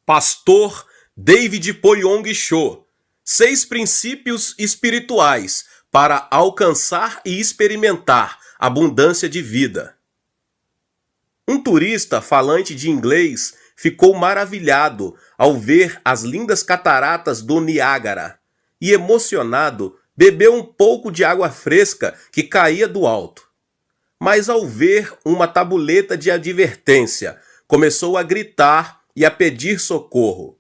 Pastor David Poyong Cho. 6 princípios espirituais para alcançar e experimentar abundância de vida. Um turista falante de inglês ficou maravilhado ao ver as lindas cataratas do Niágara e, emocionado, bebeu um pouco de água fresca que caía do alto. Mas ao ver uma tabuleta de advertência, começou a gritar e a pedir socorro.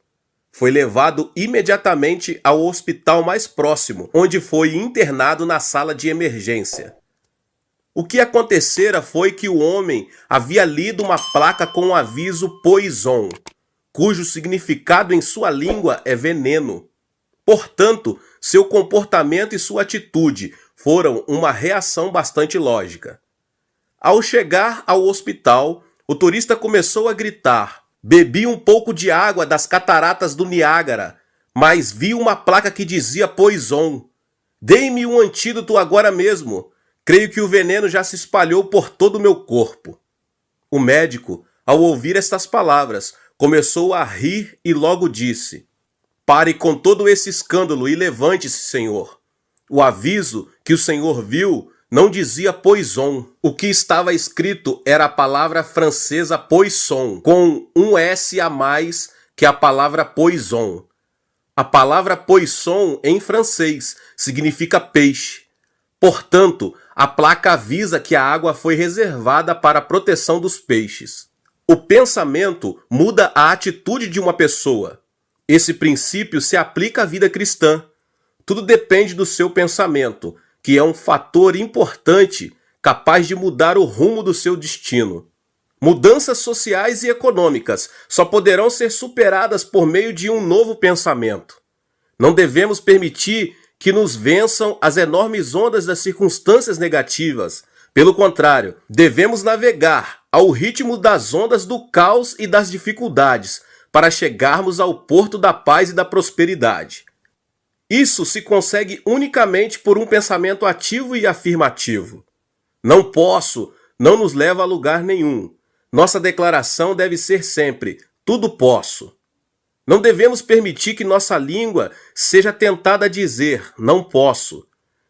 Foi levado imediatamente ao hospital mais próximo, onde foi internado na sala de emergência. O que acontecera foi que o homem havia lido uma placa com o aviso Poison, cujo significado em sua língua é veneno. Portanto, seu comportamento e sua atitude foram uma reação bastante lógica. Ao chegar ao hospital, o turista começou a gritar: "Bebi um pouco de água das cataratas do Niágara, mas vi uma placa que dizia Poison. Dê-me um antídoto agora mesmo. Creio que o veneno já se espalhou por todo o meu corpo." O médico, ao ouvir estas palavras, começou a rir e logo disse: "Pare com todo esse escândalo e levante-se, senhor. O aviso que o senhor viu não dizia Poison. O que estava escrito era a palavra francesa poisson, com um S a mais que a palavra poison. A palavra poisson em francês significa peixe. Portanto, a placa avisa que a água foi reservada para a proteção dos peixes. O pensamento muda a atitude de uma pessoa. Esse princípio se aplica à vida cristã. Tudo depende do seu pensamento, que é um fator importante capaz de mudar o rumo do seu destino. Mudanças sociais e econômicas só poderão ser superadas por meio de um novo pensamento. Não devemos permitir que nos vençam as enormes ondas das circunstâncias negativas. Pelo contrário, devemos navegar ao ritmo das ondas do caos e das dificuldades para chegarmos ao porto da paz e da prosperidade. Isso se consegue unicamente por um pensamento ativo e afirmativo. Não posso não nos leva a lugar nenhum. Nossa declaração deve ser sempre: tudo posso. Não devemos permitir que nossa língua seja tentada a dizer: não posso.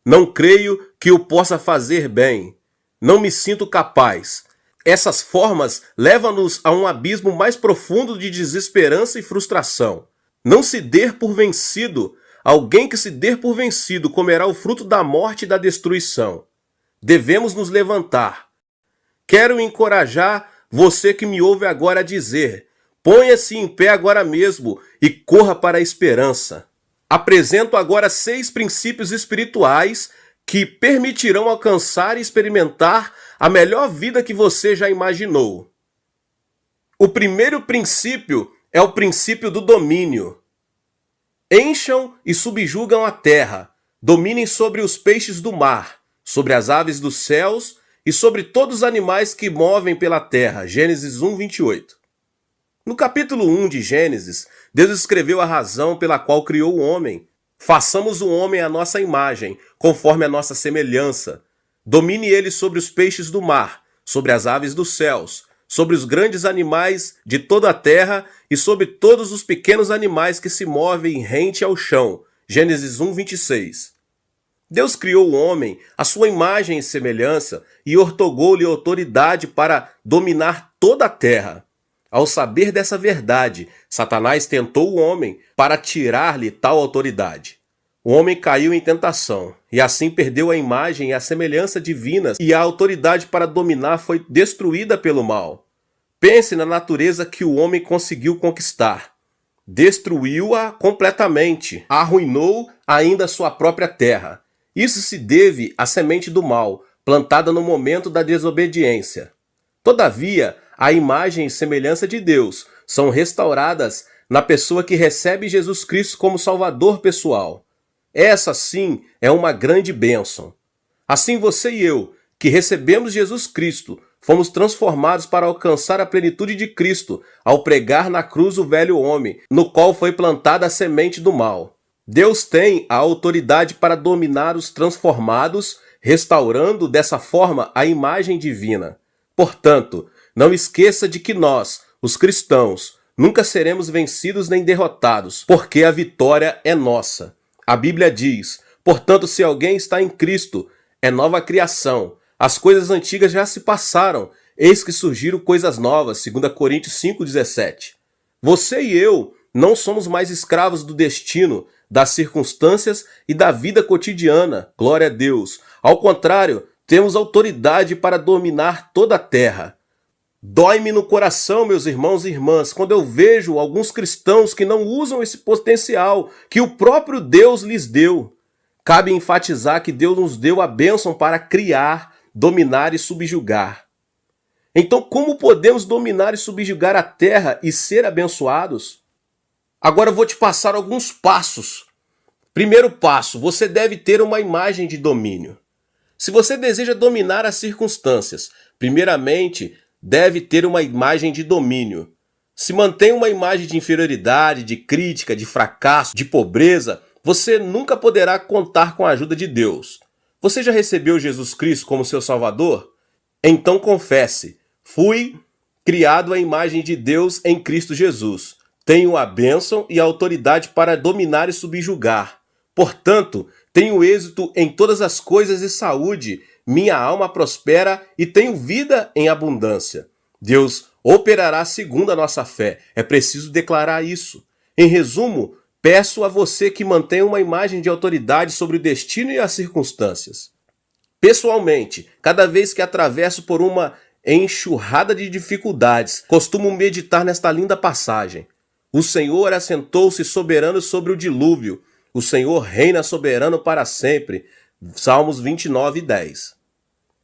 Não creio que o possa fazer bem. Não me sinto capaz. Essas formas levam-nos a um abismo mais profundo de desesperança e frustração. Não se der por vencido. Alguém que se der por vencido comerá o fruto da morte e da destruição. Devemos nos levantar. Quero encorajar você que me ouve agora a dizer: ponha-se em pé agora mesmo e corra para a esperança. Apresento agora 6 princípios espirituais que permitirão alcançar e experimentar a melhor vida que você já imaginou. O primeiro princípio é o princípio do domínio. Encham e subjugam a terra, dominem sobre os peixes do mar, sobre as aves dos céus e sobre todos os animais que movem pela terra. Gênesis 1:28. No capítulo 1 de Gênesis, Deus escreveu a razão pela qual criou o homem. Façamos o homem à nossa imagem, conforme a nossa semelhança. Domine ele sobre os peixes do mar, sobre as aves dos céus, sobre os grandes animais de toda a terra e sobre todos os pequenos animais que se movem rente ao chão. Gênesis 1:26. Deus criou o homem à sua imagem e semelhança e ortogou-lhe autoridade para dominar toda a terra. Ao saber dessa verdade, Satanás tentou o homem para tirar-lhe tal autoridade. O homem caiu em tentação e assim perdeu a imagem e a semelhança divinas, e a autoridade para dominar foi destruída pelo mal. Pense na natureza que o homem conseguiu conquistar. Destruiu-a completamente, arruinou ainda sua própria terra. Isso se deve à semente do mal, plantada no momento da desobediência. Todavia, a imagem e semelhança de Deus são restauradas na pessoa que recebe Jesus Cristo como Salvador pessoal. Essa, sim, é uma grande bênção. Assim você e eu, que recebemos Jesus Cristo, fomos transformados para alcançar a plenitude de Cristo ao pregar na cruz o velho homem, no qual foi plantada a semente do mal. Deus tem a autoridade para dominar os transformados, restaurando dessa forma a imagem divina. Portanto, não esqueça de que nós, os cristãos, Nunca seremos vencidos nem derrotados, porque a vitória é nossa. A Bíblia diz: portanto, se alguém está em Cristo, é nova criação. As coisas antigas já se passaram, eis que surgiram coisas novas. 2 Coríntios 5,17. Você e eu não somos mais escravos do destino, das circunstâncias e da vida cotidiana. Glória a Deus. Ao contrário, temos autoridade para dominar toda a terra. Dói-me no coração, meus irmãos e irmãs, quando eu vejo alguns cristãos que não usam esse potencial que o próprio Deus lhes deu. Cabe enfatizar que Deus nos deu a bênção para criar, dominar e subjugar. Então, como podemos dominar e subjugar a terra e ser abençoados? Agora eu vou te passar alguns passos. Primeiro passo, você deve ter uma imagem de domínio. Se você deseja dominar as circunstâncias, primeiramente, deve ter uma imagem de domínio. Se mantém uma imagem de inferioridade, de crítica, de fracasso, de pobreza, você nunca poderá contar com a ajuda de Deus. Você já recebeu Jesus Cristo como seu Salvador? Então confesse: fui criado à imagem de Deus em Cristo Jesus. Tenho a bênção e a autoridade para dominar e subjugar. Portanto, tenho êxito em todas as coisas e saúde. Minha alma prospera e tenho vida em abundância. Deus operará segundo a nossa fé. É preciso declarar isso. Em resumo, peço a você que mantenha uma imagem de autoridade sobre o destino e as circunstâncias. Pessoalmente, cada vez que atravesso por uma enxurrada de dificuldades, costumo meditar nesta linda passagem. O Senhor assentou-se soberano sobre o dilúvio. O Senhor reina soberano para sempre. Salmos 29:10.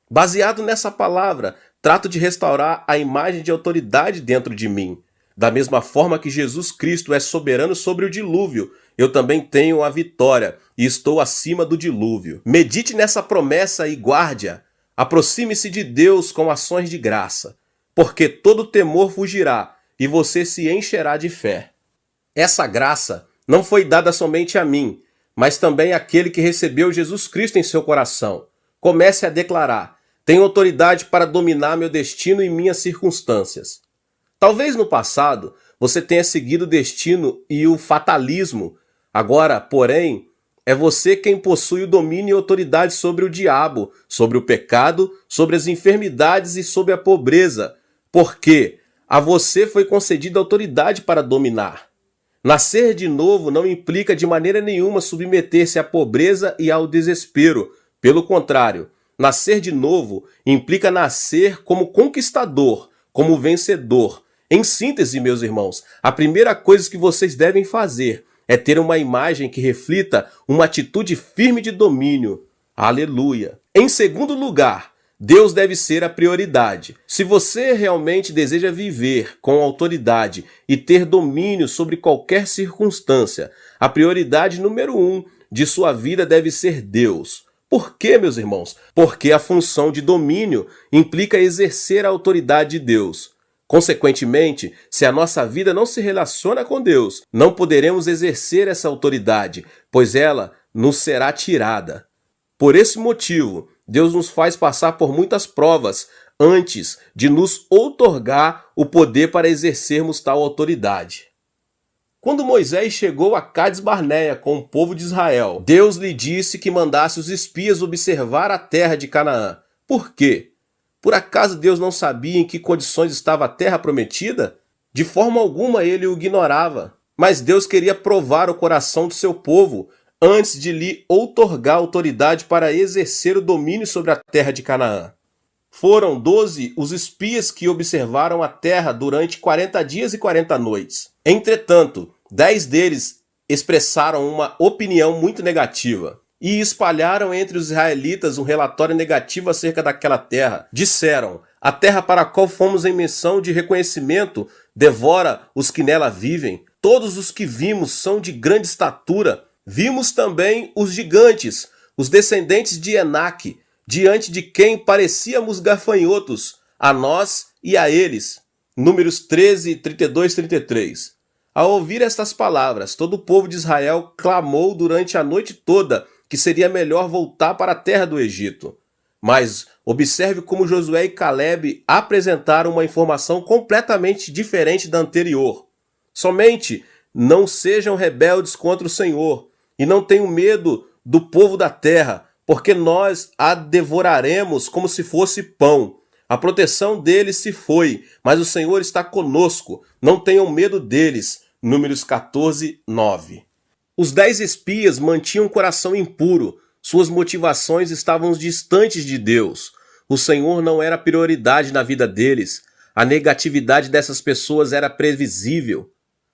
Baseado nessa palavra, trato de restaurar a imagem de autoridade dentro de mim. Da mesma forma que Jesus Cristo é soberano sobre o dilúvio, eu também tenho a vitória e estou acima do dilúvio. Medite nessa promessa e guarde-a. Aproxime-se de Deus com ações de graça, porque todo temor fugirá e você se encherá de fé. Essa graça não foi dada somente a mim, mas também àquele que recebeu Jesus Cristo em seu coração. Comece a declarar: tenho autoridade para dominar meu destino e minhas circunstâncias. Talvez no passado você tenha seguido o destino e o fatalismo. Agora, porém, é você quem possui o domínio e autoridade sobre o diabo, sobre o pecado, sobre as enfermidades e sobre a pobreza, porque a você foi concedida autoridade para dominar. Nascer de novo não implica de maneira nenhuma submeter-se à pobreza e ao desespero. Pelo contrário, nascer de novo implica nascer como conquistador, como vencedor. Em síntese, meus irmãos, a primeira coisa que vocês devem fazer é ter uma imagem que reflita uma atitude firme de domínio. Aleluia! Em segundo lugar, Deus deve ser a prioridade. Se você realmente deseja viver com autoridade e ter domínio sobre qualquer circunstância, a prioridade número 1 de sua vida deve ser Deus. Por quê, meus irmãos? Porque a função de domínio implica exercer a autoridade de Deus. Consequentemente, se a nossa vida não se relaciona com Deus, não poderemos exercer essa autoridade, pois ela nos será tirada. Por esse motivo, Deus nos faz passar por muitas provas antes de nos outorgar o poder para exercermos tal autoridade. Quando Moisés chegou a Cádiz Barneia com o povo de Israel, Deus lhe disse que mandasse os espias observar a terra de Canaã. Por quê? Por acaso Deus não sabia em que condições estava a terra prometida? De forma alguma ele o ignorava. Mas Deus queria provar o coração do seu povo antes de lhe outorgar autoridade para exercer o domínio sobre a terra de Canaã. Foram 12 os espias que observaram a terra durante 40 dias e 40 noites. Entretanto, 10 deles expressaram uma opinião muito negativa e espalharam entre os israelitas um relatório negativo acerca daquela terra. Disseram: a terra para a qual fomos em missão de reconhecimento devora os que nela vivem. Todos os que vimos são de grande estatura. Vimos também os gigantes, os descendentes de Enaque, diante de quem parecíamos gafanhotos, a nós e a eles. Números 13, 32, 33. Ao ouvir estas palavras, todo o povo de Israel clamou durante a noite toda que seria melhor voltar para a terra do Egito. Mas observe como Josué e Calebe apresentaram uma informação completamente diferente da anterior. Somente não sejam rebeldes contra o Senhor e não tenham medo do povo da terra, porque nós a devoraremos como se fosse pão. A proteção deles se foi, mas o Senhor está conosco. Não tenham medo deles. Números 14, 9. Os 10 espias mantinham o coração impuro. Suas motivações estavam distantes de Deus. O Senhor não era prioridade na vida deles. A negatividade dessas pessoas era previsível.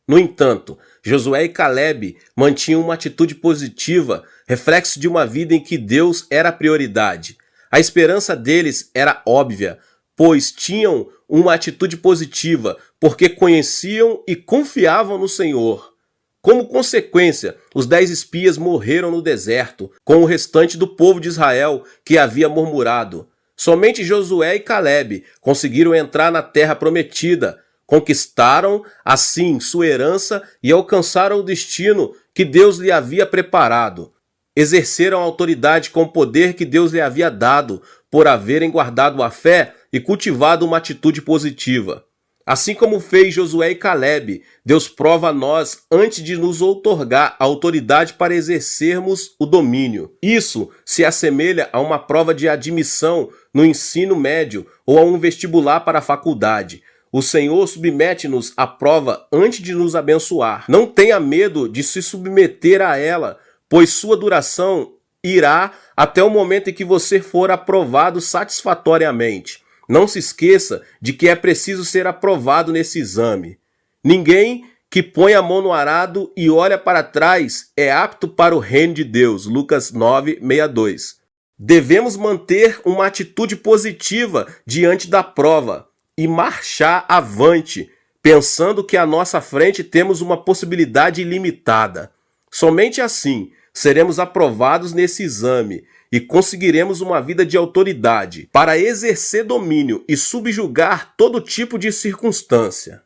No entanto, Josué e Caleb mantinham uma atitude positiva, reflexo de uma vida em que Deus era a prioridade. A esperança deles era óbvia, pois tinham uma atitude positiva, porque conheciam e confiavam no Senhor. Como consequência, os 10 espias morreram no deserto, com o restante do povo de Israel que havia murmurado. Somente Josué e Caleb conseguiram entrar na terra prometida, conquistaram, assim, sua herança e alcançaram o destino que Deus lhe havia preparado. Exerceram a autoridade com o poder que Deus lhe havia dado, por haverem guardado a fé e cultivado uma atitude positiva. Assim como fez Josué e Caleb, Deus prova a nós antes de nos outorgar a autoridade para exercermos o domínio. Isso se assemelha a uma prova de admissão no ensino médio ou a um vestibular para a faculdade. O Senhor submete-nos à prova antes de nos abençoar. Não tenha medo de se submeter a ela, pois sua duração irá até o momento em que você for aprovado satisfatoriamente. Não se esqueça de que é preciso ser aprovado nesse exame. Ninguém que põe a mão no arado e olha para trás é apto para o reino de Deus. Lucas 9:62. Devemos manter uma atitude positiva diante da prova e marchar avante, pensando que à nossa frente temos uma possibilidade ilimitada. Somente assim seremos aprovados nesse exame e conseguiremos uma vida de autoridade para exercer domínio e subjugar todo tipo de circunstância.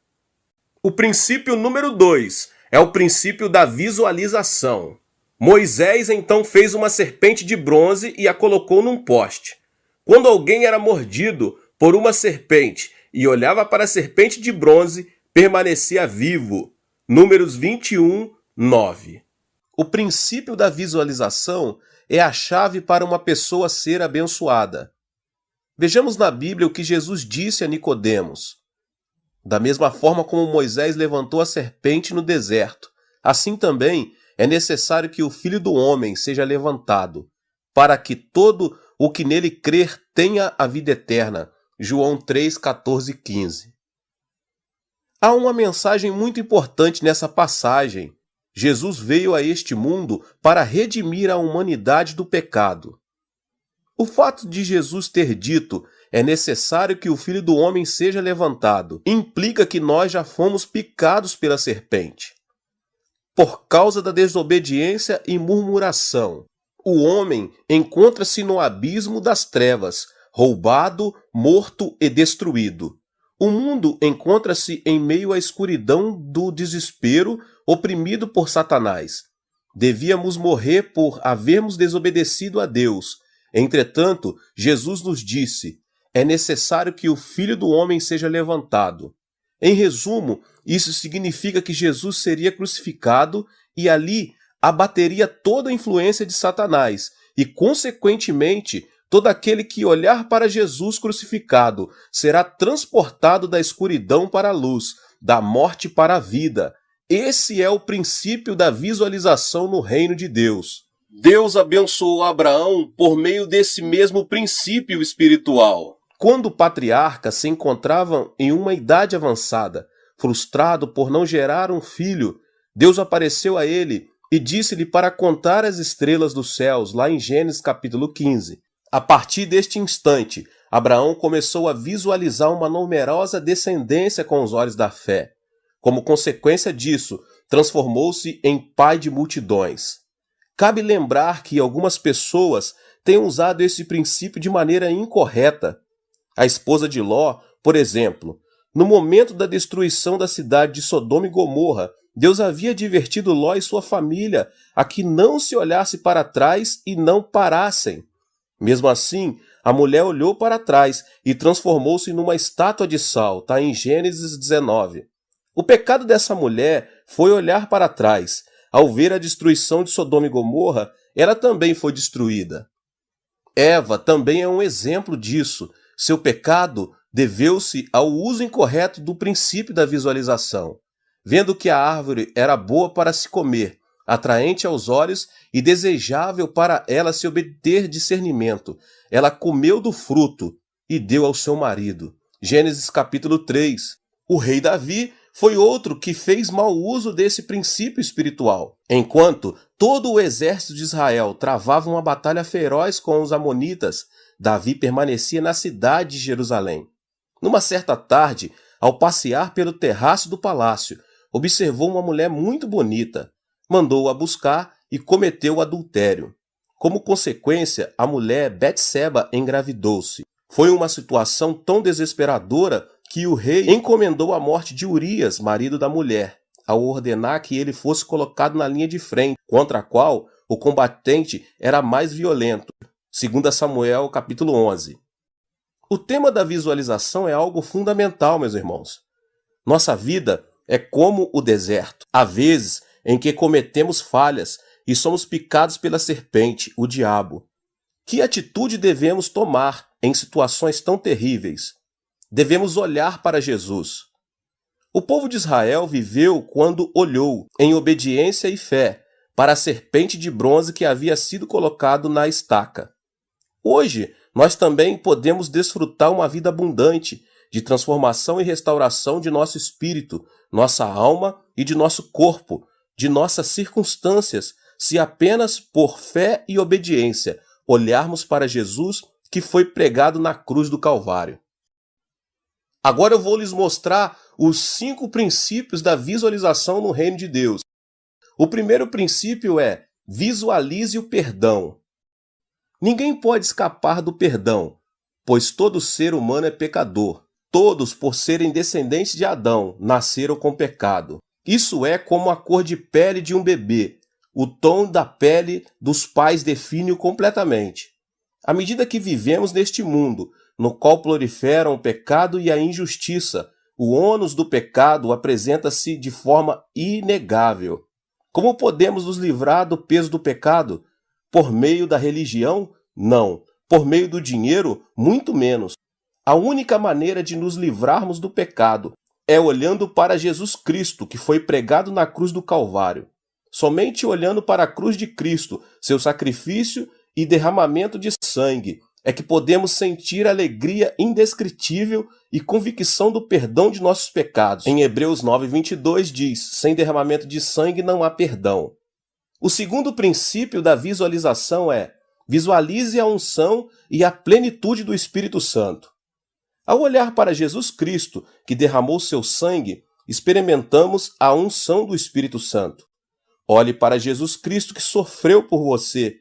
O princípio número 2 é o princípio da visualização. Moisés então fez uma serpente de bronze e a colocou num poste. Quando alguém era mordido por uma serpente e olhava para a serpente de bronze, permanecia vivo. Números 21, 9. O princípio da visualização é a chave para uma pessoa ser abençoada. Vejamos na Bíblia o que Jesus disse a Nicodemos. Da mesma forma como Moisés levantou a serpente no deserto, assim também é necessário que o Filho do Homem seja levantado, para que todo o que nele crer tenha a vida eterna. João 3, 14 e 15. Há uma mensagem muito importante nessa passagem. Jesus veio a este mundo para redimir a humanidade do pecado. O fato de Jesus ter dito é necessário que o Filho do Homem seja levantado implica que nós já fomos picados pela serpente. Por causa da desobediência e murmuração, o homem encontra-se no abismo das trevas, roubado, morto e destruído. O mundo encontra-se em meio à escuridão do desespero, oprimido por Satanás. Devíamos morrer por havermos desobedecido a Deus. Entretanto, Jesus nos disse: é necessário que o Filho do Homem seja levantado. Em resumo, isso significa que Jesus seria crucificado e ali abateria toda a influência de Satanás e, consequentemente, todo aquele que olhar para Jesus crucificado será transportado da escuridão para a luz, da morte para a vida. Esse é o princípio da visualização no reino de Deus. Deus abençoou Abraão por meio desse mesmo princípio espiritual. Quando o patriarca se encontrava em uma idade avançada, frustrado por não gerar um filho, Deus apareceu a ele e disse-lhe para contar as estrelas dos céus, lá em Gênesis capítulo 15. A partir deste instante, Abraão começou a visualizar uma numerosa descendência com os olhos da fé. Como consequência disso, transformou-se em pai de multidões. Cabe lembrar que algumas pessoas têm usado esse princípio de maneira incorreta. A esposa de Ló, por exemplo, no momento da destruição da cidade de Sodoma e Gomorra, Deus havia advertido Ló e sua família a que não se olhasse para trás e não parassem. Mesmo assim, a mulher olhou para trás e transformou-se numa estátua de sal, está em Gênesis 19. O pecado dessa mulher foi olhar para trás. Ao ver a destruição de Sodoma e Gomorra, ela também foi destruída. Eva também é um exemplo disso. Seu pecado deveu-se ao uso incorreto do princípio da visualização. Vendo que a árvore era boa para se comer, atraente aos olhos e desejável para ela se obter discernimento, ela comeu do fruto e deu ao seu marido. Gênesis capítulo 3. O rei Davi foi outro que fez mau uso desse princípio espiritual. Enquanto todo o exército de Israel travava uma batalha feroz com os amonitas, Davi permanecia na cidade de Jerusalém. Numa certa tarde, ao passear pelo terraço do palácio, observou uma mulher muito bonita. Mandou-a buscar e cometeu o adultério. Como consequência, a mulher Betseba engravidou-se. Foi uma situação tão desesperadora que o rei encomendou a morte de Urias, marido da mulher, ao ordenar que ele fosse colocado na linha de frente, contra a qual o combatente era mais violento. 2 Samuel, capítulo 11. O tema da visualização é algo fundamental, meus irmãos. Nossa vida é como o deserto. Há vezes em que cometemos falhas e somos picados pela serpente, o diabo. Que atitude devemos tomar em situações tão terríveis? Devemos olhar para Jesus. O povo de Israel viveu quando olhou, em obediência e fé, para a serpente de bronze que havia sido colocado na estaca. Hoje, nós também podemos desfrutar uma vida abundante de transformação e restauração de nosso espírito, nossa alma e de nosso corpo, de nossas circunstâncias, se apenas por fé e obediência olharmos para Jesus que foi pregado na cruz do Calvário. Agora eu vou lhes mostrar os 5 princípios da visualização no reino de Deus. O primeiro princípio é: visualize o perdão. Ninguém pode escapar do perdão, pois todo ser humano é pecador. Todos, por serem descendentes de Adão, nasceram com pecado. Isso é como a cor de pele de um bebê. O tom da pele dos pais define-o completamente. À medida que vivemos neste mundo, no qual proliferam o pecado e a injustiça, o ônus do pecado apresenta-se de forma inegável. Como podemos nos livrar do peso do pecado? Por meio da religião? Não. Por meio do dinheiro? Muito menos. A única maneira de nos livrarmos do pecado é olhando para Jesus Cristo, que foi pregado na cruz do Calvário. Somente olhando para a cruz de Cristo, seu sacrifício e derramamento de sangue, é que podemos sentir alegria indescritível e convicção do perdão de nossos pecados. Em Hebreus 9:22 diz: sem derramamento de sangue não há perdão. O segundo princípio da visualização é: visualize a unção e a plenitude do Espírito Santo. Ao olhar para Jesus Cristo, que derramou seu sangue, experimentamos a unção do Espírito Santo. Olhe para Jesus Cristo que sofreu por você.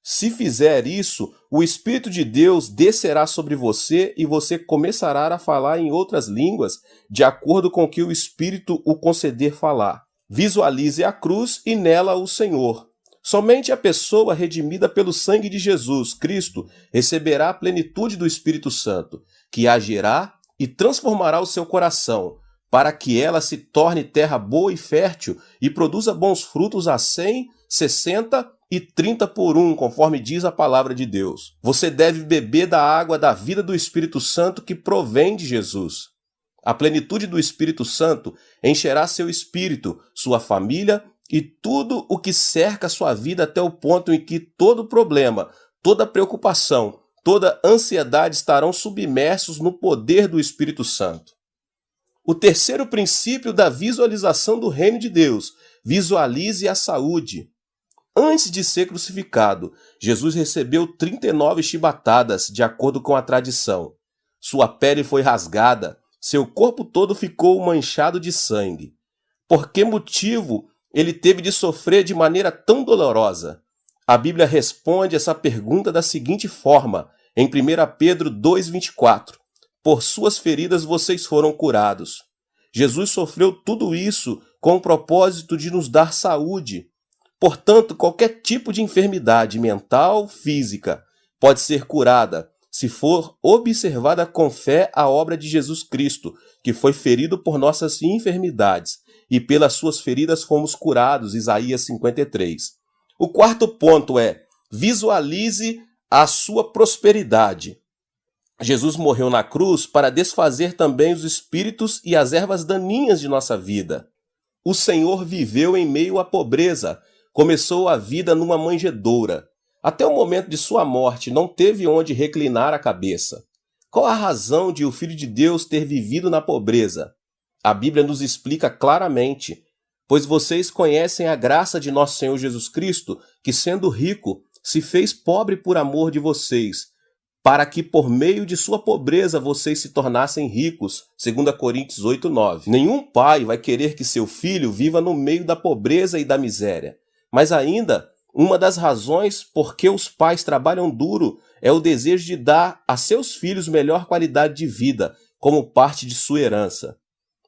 Se fizer isso, o Espírito de Deus descerá sobre você e você começará a falar em outras línguas, de acordo com o que o Espírito o conceder falar. Visualize a cruz e nela o Senhor. Somente a pessoa redimida pelo sangue de Jesus Cristo receberá a plenitude do Espírito Santo, que agirá e transformará o seu coração, para que ela se torne terra boa e fértil e produza bons frutos a 100, 60 e 30 por 1, conforme diz a palavra de Deus. Você deve beber da água da vida do Espírito Santo que provém de Jesus. A plenitude do Espírito Santo encherá seu espírito, sua família e tudo o que cerca sua vida até o ponto em que todo problema, toda preocupação, toda ansiedade estarão submersos no poder do Espírito Santo. O terceiro princípio da visualização do reino de Deus: visualize a saúde. Antes de ser crucificado, Jesus recebeu 39 chibatadas, de acordo com a tradição. Sua pele foi rasgada, seu corpo todo ficou manchado de sangue. Por que motivo ele teve de sofrer de maneira tão dolorosa? A Bíblia responde essa pergunta da seguinte forma, em 1 Pedro 2,24. Por suas feridas vocês foram curados. Jesus sofreu tudo isso com o propósito de nos dar saúde. Portanto, qualquer tipo de enfermidade mental, física, pode ser curada se for observada com fé a obra de Jesus Cristo, que foi ferido por nossas enfermidades, e pelas suas feridas fomos curados, Isaías 53. O quarto ponto é: visualize a sua prosperidade. Jesus morreu na cruz para desfazer também os espíritos e as ervas daninhas de nossa vida. O Senhor viveu em meio à pobreza, começou a vida numa manjedoura. Até o momento de sua morte não teve onde reclinar a cabeça. Qual a razão de o Filho de Deus ter vivido na pobreza? A Bíblia nos explica claramente: pois vocês conhecem a graça de nosso Senhor Jesus Cristo, que sendo rico, se fez pobre por amor de vocês, para que por meio de sua pobreza vocês se tornassem ricos. 2 Coríntios 8:9. Nenhum pai vai querer que seu filho viva no meio da pobreza e da miséria. Mas ainda, uma das razões por que os pais trabalham duro é o desejo de dar a seus filhos melhor qualidade de vida, como parte de sua herança.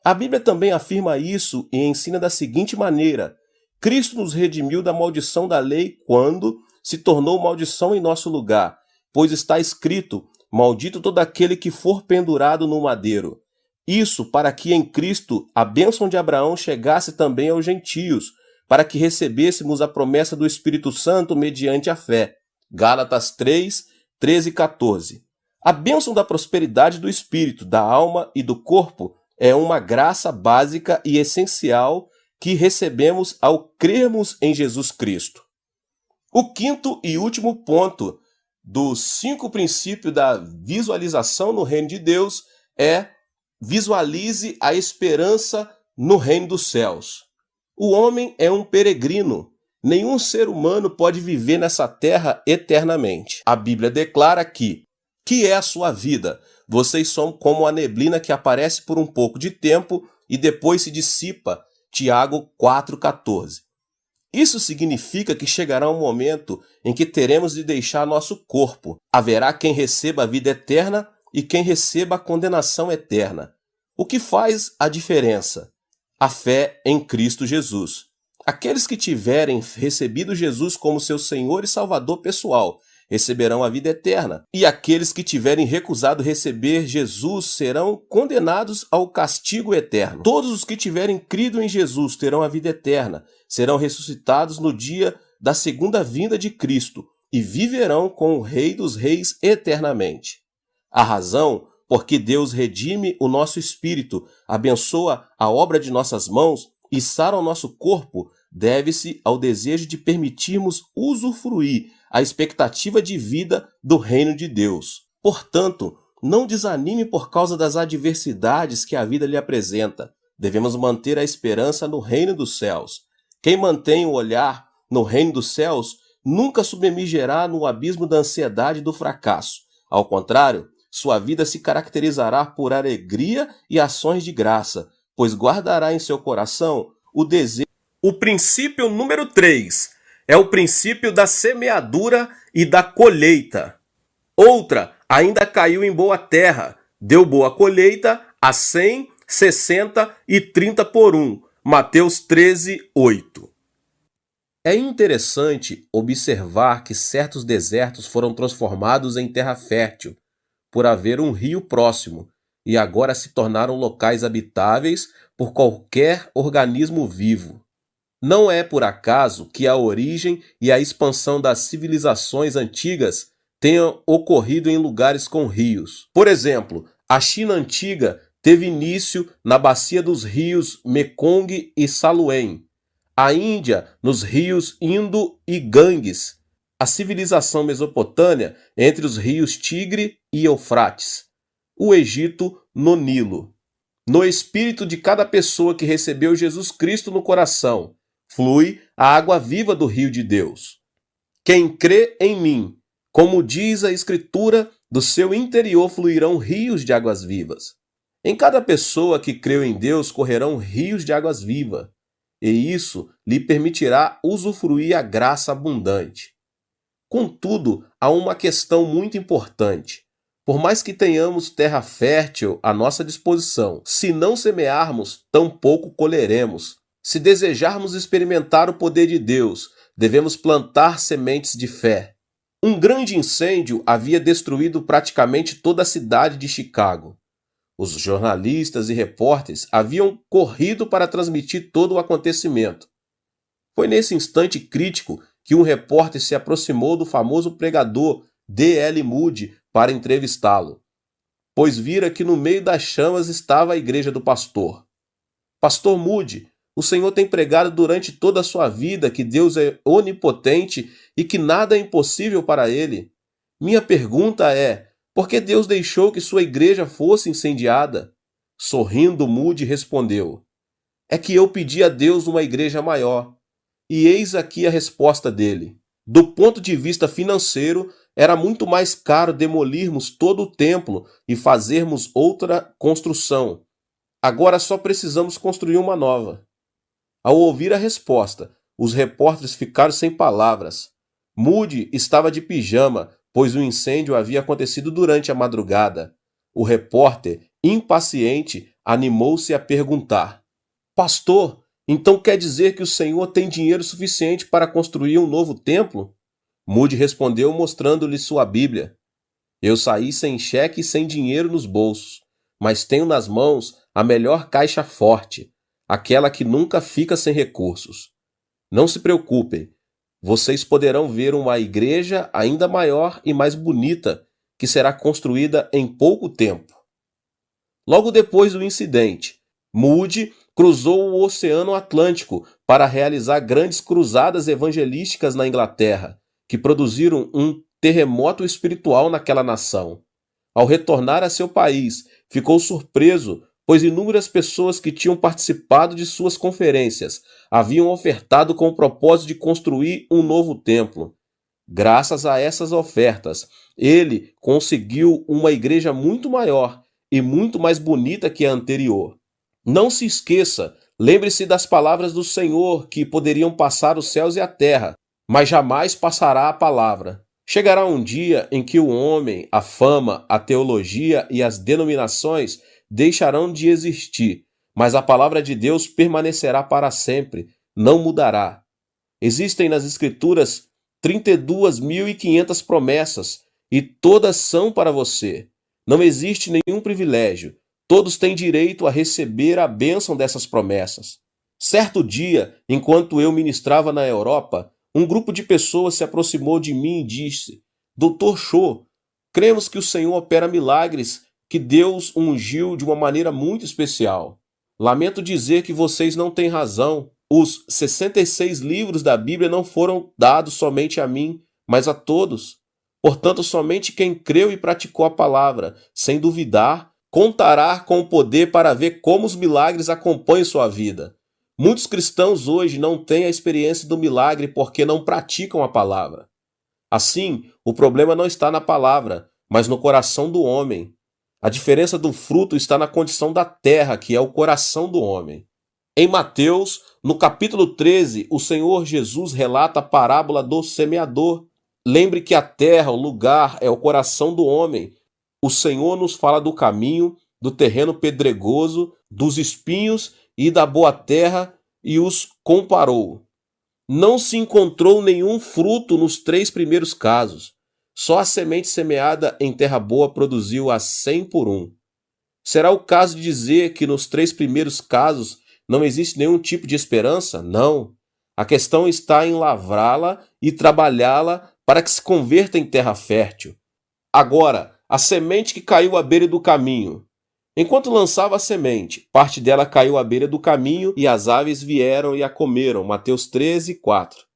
A Bíblia também afirma isso e ensina da seguinte maneira: Cristo nos redimiu da maldição da lei quando se tornou maldição em nosso lugar, pois está escrito: maldito todo aquele que for pendurado no madeiro. Isso para que em Cristo a bênção de Abraão chegasse também aos gentios, para que recebêssemos a promessa do Espírito Santo mediante a fé. Gálatas 3, 13 e 14. A bênção da prosperidade do espírito, da alma e do corpo é uma graça básica e essencial que recebemos ao crermos em Jesus Cristo. O quinto e último ponto dos 5 princípios da visualização no reino de Deus é: visualize a esperança no reino dos céus. O homem é um peregrino. Nenhum ser humano pode viver nessa terra eternamente. A Bíblia declara que é a sua vida? Vocês são como a neblina que aparece por um pouco de tempo e depois se dissipa. Tiago 4,14. Isso significa que chegará um momento em que teremos de deixar nosso corpo. Haverá quem receba a vida eterna e quem receba a condenação eterna. O que faz a diferença? A fé em Cristo Jesus. Aqueles que tiverem recebido Jesus como seu Senhor e Salvador pessoal receberão a vida eterna, e aqueles que tiverem recusado receber Jesus serão condenados ao castigo eterno. Todos os que tiverem crido em Jesus terão a vida eterna, serão ressuscitados no dia da segunda vinda de Cristo e viverão com o Rei dos Reis eternamente. A razão por que Deus redime o nosso espírito, abençoa a obra de nossas mãos e sara o nosso corpo deve-se ao desejo de permitirmos usufruir a expectativa de vida do reino de Deus. Portanto, não desanime por causa das adversidades que a vida lhe apresenta. Devemos manter a esperança no reino dos céus. Quem mantém o olhar no reino dos céus nunca submergirá no abismo da ansiedade e do fracasso. Ao contrário, sua vida se caracterizará por alegria e ações de graça, pois guardará em seu coração o desejo. O princípio número 3 é o princípio da semeadura e da colheita. Outra ainda caiu em boa terra, deu boa colheita a 100, 60 e 30 por 1. Mateus 13, 8. É interessante observar que certos desertos foram transformados em terra fértil, por haver um rio próximo, e agora se tornaram locais habitáveis por qualquer organismo vivo. Não é por acaso que a origem e a expansão das civilizações antigas tenham ocorrido em lugares com rios. Por exemplo, a China antiga teve início na bacia dos rios Mekong e Salween, a Índia nos rios Indo e Ganges, a civilização mesopotâmia entre os rios Tigre e Eufrates, o Egito no Nilo. No espírito de cada pessoa que recebeu Jesus Cristo no coração, flui a água viva do rio de Deus. Quem crê em mim, como diz a Escritura, do seu interior fluirão rios de águas vivas. Em cada pessoa que creu em Deus correrão rios de águas vivas, e isso lhe permitirá usufruir a graça abundante. Contudo, há uma questão muito importante. Por mais que tenhamos terra fértil à nossa disposição, se não semearmos, tampouco colheremos. Se desejarmos experimentar o poder de Deus, devemos plantar sementes de fé. Um grande incêndio havia destruído praticamente toda a cidade de Chicago. Os jornalistas e repórteres haviam corrido para transmitir todo o acontecimento. Foi nesse instante crítico que um repórter se aproximou do famoso pregador D.L. Moody para entrevistá-lo, pois vira que no meio das chamas estava a igreja do pastor. Pastor Moody, o Senhor tem pregado durante toda a sua vida que Deus é onipotente e que nada é impossível para ele. Minha pergunta é: por que Deus deixou que sua igreja fosse incendiada? Sorrindo, Moody respondeu: é que eu pedi a Deus uma igreja maior. E eis aqui a resposta dele. Do ponto de vista financeiro, era muito mais caro demolirmos todo o templo e fazermos outra construção. Agora só precisamos construir uma nova. Ao ouvir a resposta, os repórteres ficaram sem palavras. Moody estava de pijama, pois o incêndio havia acontecido durante a madrugada. O repórter, impaciente, animou-se a perguntar: Pastor, então quer dizer que o Senhor tem dinheiro suficiente para construir um novo templo? Moody respondeu mostrando-lhe sua Bíblia. Eu saí sem cheque e sem dinheiro nos bolsos, mas tenho nas mãos a melhor caixa forte, aquela que nunca fica sem recursos. Não se preocupem, vocês poderão ver uma igreja ainda maior e mais bonita, que será construída em pouco tempo. Logo depois do incidente, Moody cruzou o Oceano Atlântico para realizar grandes cruzadas evangelísticas na Inglaterra, que produziram um terremoto espiritual naquela nação. Ao retornar a seu país, ficou surpreso, pois inúmeras pessoas que tinham participado de suas conferências haviam ofertado com o propósito de construir um novo templo. Graças a essas ofertas, ele conseguiu uma igreja muito maior e muito mais bonita que a anterior. Não se esqueça, lembre-se das palavras do Senhor que poderiam passar os céus e a terra, mas jamais passará a palavra. Chegará um dia em que o homem, a fama, a teologia e as denominações deixarão de existir, mas a palavra de Deus permanecerá para sempre, não mudará. Existem nas Escrituras 32.500 promessas e todas são para você. Não existe nenhum privilégio. Todos têm direito a receber a bênção dessas promessas. Certo dia, enquanto eu ministrava na Europa, um grupo de pessoas se aproximou de mim e disse: Dr. Cho, cremos que o Senhor opera milagres, que Deus ungiu de uma maneira muito especial. Lamento dizer que vocês não têm razão. Os 66 livros da Bíblia não foram dados somente a mim, mas a todos. Portanto, somente quem creu e praticou a palavra, sem duvidar, contará com o poder para ver como os milagres acompanham sua vida. Muitos cristãos hoje não têm a experiência do milagre porque não praticam a palavra. Assim, o problema não está na palavra, mas no coração do homem. A diferença do fruto está na condição da terra, que é o coração do homem. Em Mateus, no capítulo 13, o Senhor Jesus relata a parábola do semeador. Lembre que a terra, o lugar, é o coração do homem. O Senhor nos fala do caminho, do terreno pedregoso, dos espinhos e da boa terra e os comparou. Não se encontrou nenhum fruto nos 3 primeiros casos. Só a semente semeada em terra boa produziu a 100 por 1. Será o caso de dizer que nos 3 primeiros casos não existe nenhum tipo de esperança? Não. A questão está em lavrá-la e trabalhá-la para que se converta em terra fértil. Agora, a semente que caiu à beira do caminho. Enquanto lançava a semente, parte dela caiu à beira do caminho e as aves vieram e a comeram. Mateus 13, 4.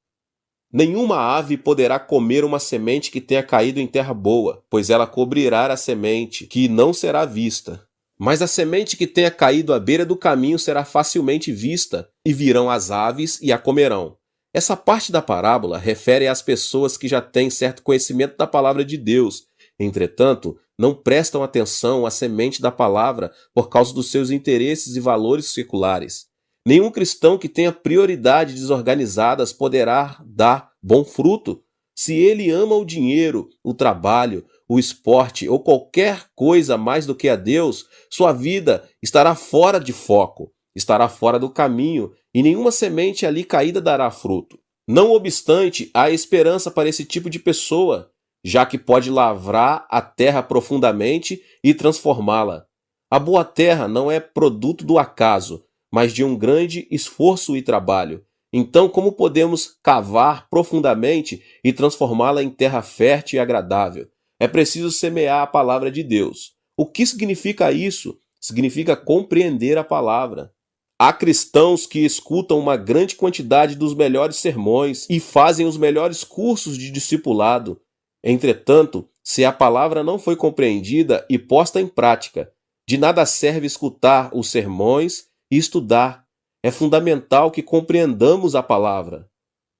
Nenhuma ave poderá comer uma semente que tenha caído em terra boa, pois ela cobrirá a semente, que não será vista. Mas a semente que tenha caído à beira do caminho será facilmente vista, e virão as aves e a comerão. Essa parte da parábola refere às pessoas que já têm certo conhecimento da palavra de Deus, entretanto, não prestam atenção à semente da palavra por causa dos seus interesses e valores seculares. Nenhum cristão que tenha prioridades desorganizadas poderá dar bom fruto. Se ele ama o dinheiro, o trabalho, o esporte ou qualquer coisa mais do que a Deus, sua vida estará fora de foco, estará fora do caminho e nenhuma semente ali caída dará fruto. Não obstante, há esperança para esse tipo de pessoa. já que pode lavrar a terra profundamente e transformá-la. A boa terra não é produto do acaso, mas de um grande esforço e trabalho. Então, como podemos cavar profundamente e transformá-la em terra fértil e agradável? É preciso semear a palavra de Deus. O que significa isso? Significa compreender a palavra. Há cristãos que escutam uma grande quantidade dos melhores sermões e fazem os melhores cursos de discipulado. Entretanto, se a palavra não foi compreendida e posta em prática, de nada serve escutar os sermões e estudar. É fundamental que compreendamos a palavra.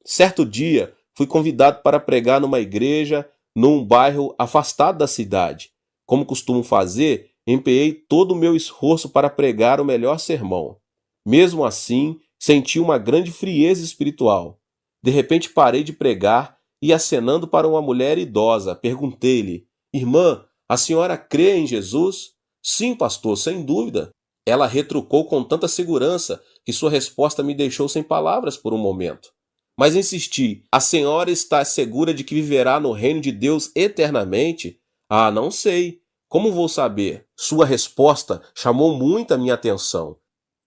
Certo dia, fui convidado para pregar numa igreja num bairro afastado da cidade. Como costumo fazer, empenhei todo o meu esforço para pregar o melhor sermão. Mesmo assim, senti uma grande frieza espiritual. De repente parei de pregar e, acenando para uma mulher idosa, perguntei-lhe: Irmã, a senhora crê em Jesus? Sim, pastor, sem dúvida. Ela retrucou com tanta segurança que sua resposta me deixou sem palavras por um momento. Mas insisti: a senhora está segura de que viverá no reino de Deus eternamente? Ah, não sei. Como vou saber? Sua resposta chamou muito a minha atenção.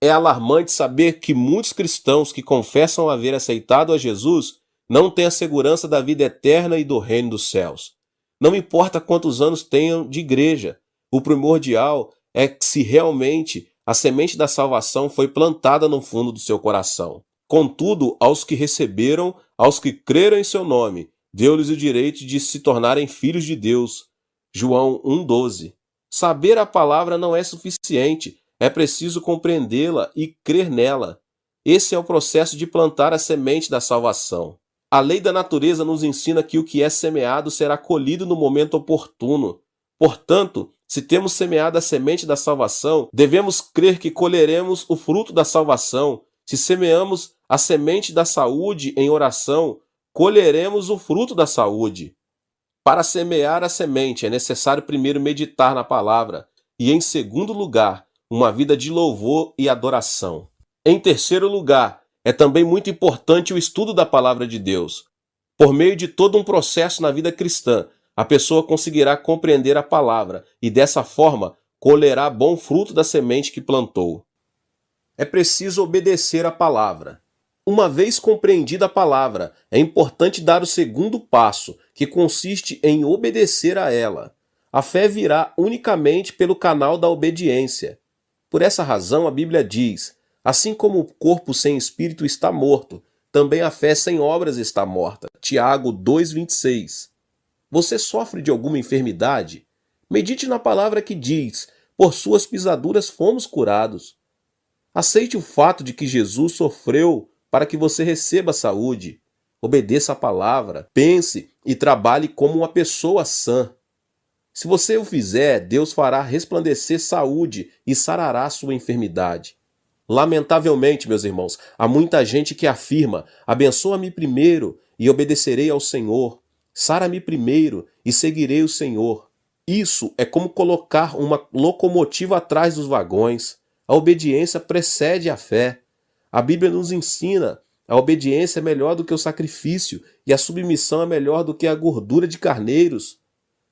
É alarmante saber que muitos cristãos que confessam haver aceitado a Jesus não têm a segurança da vida eterna e do reino dos céus. Não importa quantos anos tenham de igreja, o primordial é que se realmente a semente da salvação foi plantada no fundo do seu coração. Contudo, aos que receberam, aos que creram em seu nome, deu-lhes o direito de se tornarem filhos de Deus. João 1,12. Saber a palavra não é suficiente, é preciso compreendê-la e crer nela. Esse é o processo de plantar a semente da salvação. A lei da natureza nos ensina que o que é semeado será colhido no momento oportuno. Portanto, se temos semeado a semente da salvação, devemos crer que colheremos o fruto da salvação. Se semeamos a semente da saúde em oração, colheremos o fruto da saúde. Para semear a semente, é necessário primeiro meditar na palavra e, em segundo lugar, uma vida de louvor e adoração. Em terceiro lugar, é também muito importante o estudo da palavra de Deus. Por meio de todo um processo na vida cristã, a pessoa conseguirá compreender a palavra e, dessa forma, colherá bom fruto da semente que plantou. É preciso obedecer à palavra. Uma vez compreendida a palavra, é importante dar o segundo passo, que consiste em obedecer a ela. A fé virá unicamente pelo canal da obediência. Por essa razão, a Bíblia diz: assim como o corpo sem espírito está morto, também a fé sem obras está morta. Tiago 2,26. Você sofre de alguma enfermidade? Medite na palavra que diz: por suas pisaduras fomos curados. Aceite o fato de que Jesus sofreu para que você receba saúde. Obedeça a palavra, pense e trabalhe como uma pessoa sã. Se você o fizer, Deus fará resplandecer saúde e sarará sua enfermidade. Lamentavelmente, meus irmãos, há muita gente que afirma: abençoa-me primeiro e obedecerei ao Senhor. Sara-me primeiro e seguirei o Senhor. Isso é como colocar uma locomotiva atrás dos vagões. A obediência precede a fé. A Bíblia nos ensina: a obediência é melhor do que o sacrifício e a submissão é melhor do que a gordura de carneiros.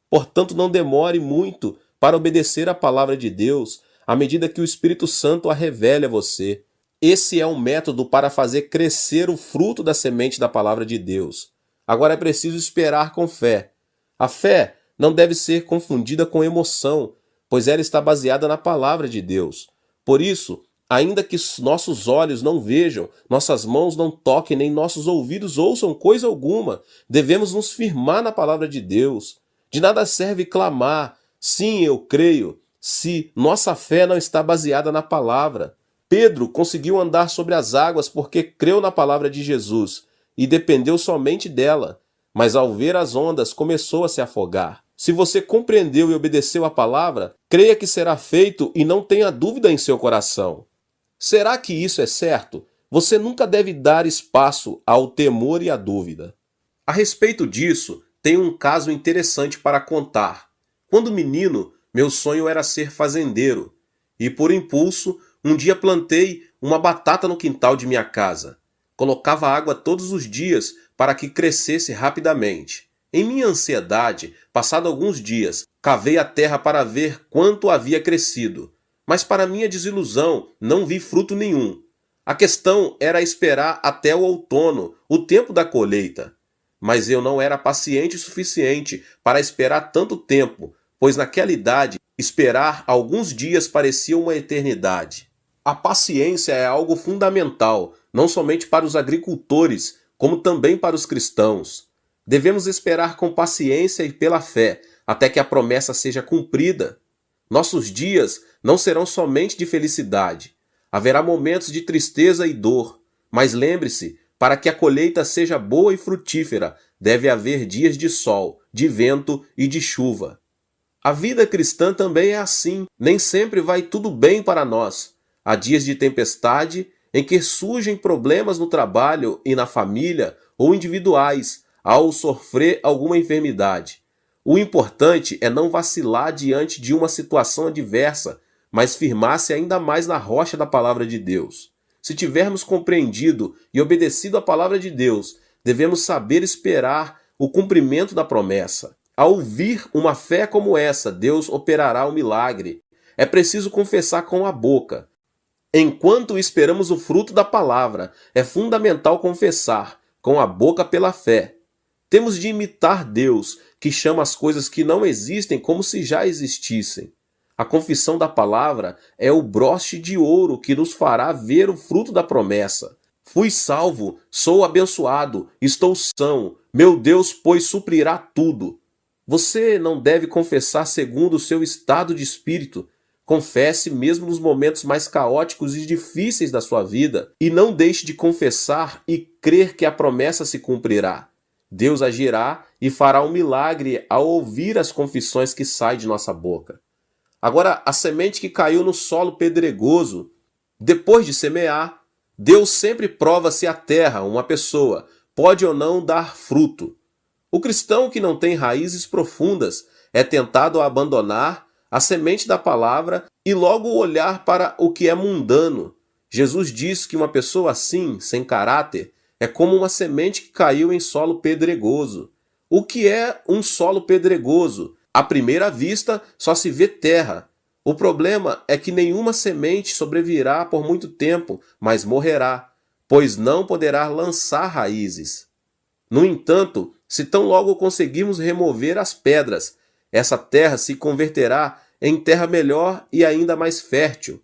Portanto, não demore muito para obedecer à palavra de Deus, à medida que o Espírito Santo a revele a você. Esse é um método para fazer crescer o fruto da semente da palavra de Deus. Agora é preciso esperar com fé. A fé não deve ser confundida com emoção, pois ela está baseada na palavra de Deus. Por isso, ainda que nossos olhos não vejam, nossas mãos não toquem, nem nossos ouvidos ouçam coisa alguma, devemos nos firmar na palavra de Deus. De nada serve clamar: sim, eu creio, se nossa fé não está baseada na palavra. Pedro conseguiu andar sobre as águas porque creu na palavra de Jesus e dependeu somente dela, mas ao ver as ondas começou a se afogar. Se você compreendeu e obedeceu a palavra, creia que será feito e não tenha dúvida em seu coração. Será que isso é certo? Você nunca deve dar espaço ao temor e à dúvida. A respeito disso, tenho um caso interessante para contar. Quando menino, meu sonho era ser fazendeiro, e por impulso, um dia plantei uma batata no quintal de minha casa. Colocava água todos os dias para que crescesse rapidamente. Em minha ansiedade, passado alguns dias, cavei a terra para ver quanto havia crescido, mas para minha desilusão não vi fruto nenhum. A questão era esperar até o outono, o tempo da colheita. Mas eu não era paciente o suficiente para esperar tanto tempo, pois naquela idade, esperar alguns dias parecia uma eternidade. A paciência é algo fundamental, não somente para os agricultores, como também para os cristãos. Devemos esperar com paciência e pela fé, até que a promessa seja cumprida. Nossos dias não serão somente de felicidade. Haverá momentos de tristeza e dor, mas lembre-se, para que a colheita seja boa e frutífera, deve haver dias de sol, de vento e de chuva. A vida cristã também é assim, nem sempre vai tudo bem para nós. Há dias de tempestade em que surgem problemas no trabalho e na família ou individuais, ao sofrer alguma enfermidade. O importante é não vacilar diante de uma situação adversa, mas firmar-se ainda mais na rocha da palavra de Deus. Se tivermos compreendido e obedecido à palavra de Deus, devemos saber esperar o cumprimento da promessa. Ao ouvir uma fé como essa, Deus operará o milagre. É preciso confessar com a boca. Enquanto esperamos o fruto da palavra, é fundamental confessar com a boca pela fé. Temos de imitar Deus, que chama as coisas que não existem como se já existissem. A confissão da palavra é o broche de ouro que nos fará ver o fruto da promessa. Fui salvo, sou abençoado, estou são, meu Deus, pois suprirá tudo. Você não deve confessar segundo o seu estado de espírito. Confesse mesmo nos momentos mais caóticos e difíceis da sua vida e não deixe de confessar e crer que a promessa se cumprirá. Deus agirá e fará um milagre ao ouvir as confissões que saem de nossa boca. Agora, a semente que caiu no solo pedregoso, depois de semear, Deus sempre prova se a terra, uma pessoa, pode ou não dar fruto. O cristão que não tem raízes profundas é tentado a abandonar a semente da palavra e logo olhar para o que é mundano. Jesus diz que uma pessoa assim, sem caráter, é como uma semente que caiu em solo pedregoso. O que é um solo pedregoso? À primeira vista, só se vê terra. O problema é que nenhuma semente sobreviverá por muito tempo, mas morrerá, pois não poderá lançar raízes. No entanto, se tão logo conseguirmos remover as pedras, essa terra se converterá em terra melhor e ainda mais fértil.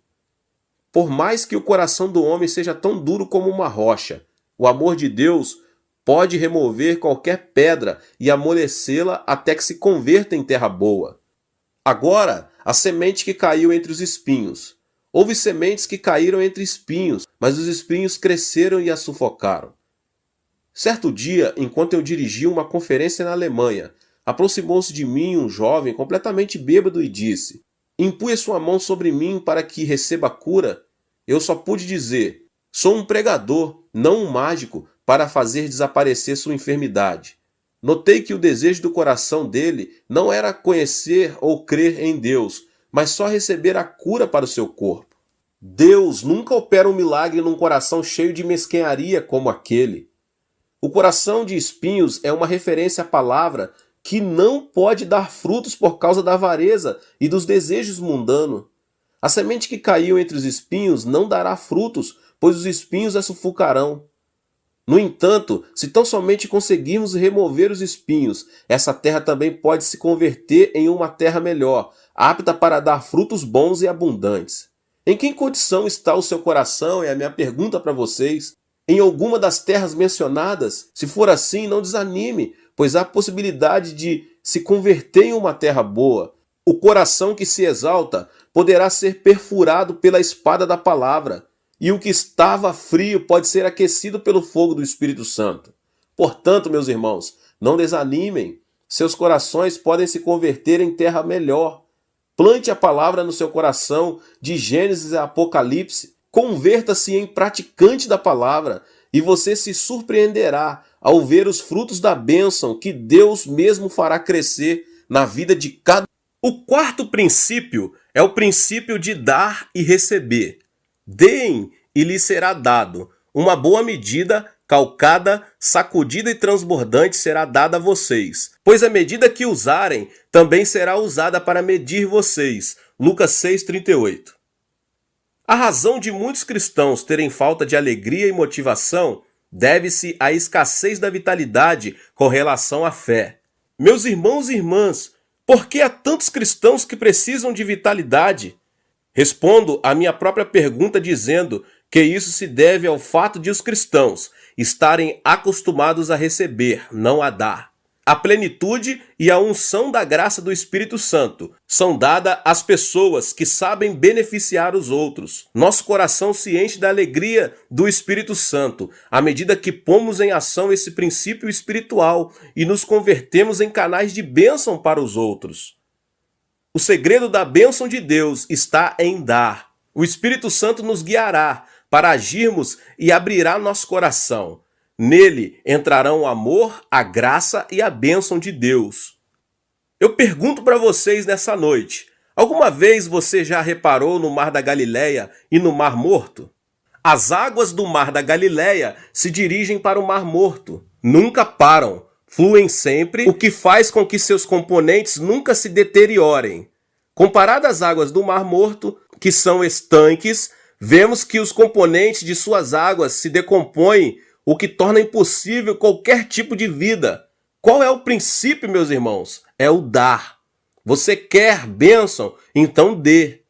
Por mais que o coração do homem seja tão duro como uma rocha, o amor de Deus pode remover qualquer pedra e amolecê-la até que se converta em terra boa. Agora, a semente que caiu entre os espinhos. Houve sementes que caíram entre espinhos, mas os espinhos cresceram e a sufocaram. Certo dia, enquanto eu dirigia uma conferência na Alemanha, aproximou-se de mim um jovem completamente bêbado e disse: "Impue sua mão sobre mim para que receba cura." Eu só pude dizer: "Sou um pregador, não um mágico, para fazer desaparecer sua enfermidade." Notei que o desejo do coração dele não era conhecer ou crer em Deus, mas só receber a cura para o seu corpo. Deus nunca opera um milagre num coração cheio de mesquinharia como aquele. O coração de espinhos é uma referência à palavra que não pode dar frutos por causa da avareza e dos desejos mundanos. A semente que caiu entre os espinhos não dará frutos, pois os espinhos a sufocarão. No entanto, se tão somente conseguirmos remover os espinhos, essa terra também pode se converter em uma terra melhor, apta para dar frutos bons e abundantes. Em que condição está o seu coração? É a minha pergunta para vocês. Em alguma das terras mencionadas? Se for assim, não desanime, pois há possibilidade de se converter em uma terra boa. O coração que se exalta poderá ser perfurado pela espada da palavra, e o que estava frio pode ser aquecido pelo fogo do Espírito Santo. Portanto, meus irmãos, não desanimem. Seus corações podem se converter em terra melhor. Plante a palavra no seu coração, de Gênesis a Apocalipse. Converta-se em praticante da palavra e você se surpreenderá ao ver os frutos da bênção que Deus mesmo fará crescer na vida de cada um. O quarto princípio é o princípio de dar e receber. Deem e lhes será dado. Uma boa medida, calcada, sacudida e transbordante será dada a vocês, pois a medida que usarem também será usada para medir vocês. Lucas 6,38. A razão de muitos cristãos terem falta de alegria e motivação deve-se à escassez da vitalidade com relação à fé. Meus irmãos e irmãs, por que há tantos cristãos que precisam de vitalidade? Respondo à minha própria pergunta dizendo que isso se deve ao fato de os cristãos estarem acostumados a receber, não a dar. A plenitude e a unção da graça do Espírito Santo são dadas às pessoas que sabem beneficiar os outros. Nosso coração se enche da alegria do Espírito Santo à medida que pomos em ação esse princípio espiritual e nos convertemos em canais de bênção para os outros. O segredo da bênção de Deus está em dar. O Espírito Santo nos guiará para agirmos e abrirá nosso coração. Nele entrarão o amor, a graça e a bênção de Deus. Eu pergunto para vocês nessa noite, alguma vez você já reparou no Mar da Galileia e no Mar Morto? As águas do Mar da Galileia se dirigem para o Mar Morto. Nunca param, fluem sempre, o que faz com que seus componentes nunca se deteriorem. Comparado às águas do Mar Morto, que são estanques, vemos que os componentes de suas águas se decompõem, o que torna impossível qualquer tipo de vida. Qual é o princípio, meus irmãos? É o dar. Você quer bênção? Então dê.